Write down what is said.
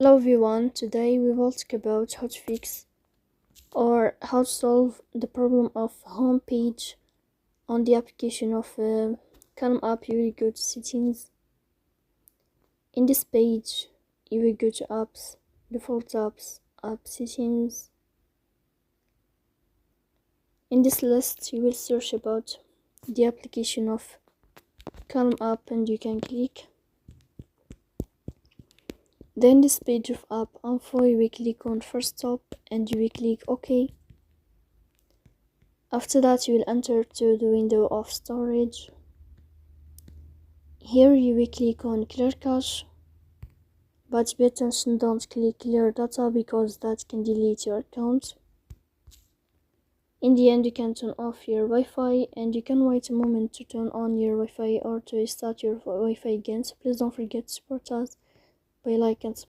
Hello everyone, today we will talk about how to fix or how to solve the problem of home page on the application of Calm app. You will go to settings. In this page you will go to apps, default apps, app settings. In this list you will search about the application of Calm app and you can click. Then this page of app info, you will click on first stop and you will click OK. After that you will enter to the window of storage. Here you will click on clear cache, but pay attention, don't click clear data because that can delete your account. In the end you can turn off your Wi-Fi and you can wait a moment to turn on your Wi-Fi or to restart your Wi-Fi again. So please don't forget to support us by like and subscribe.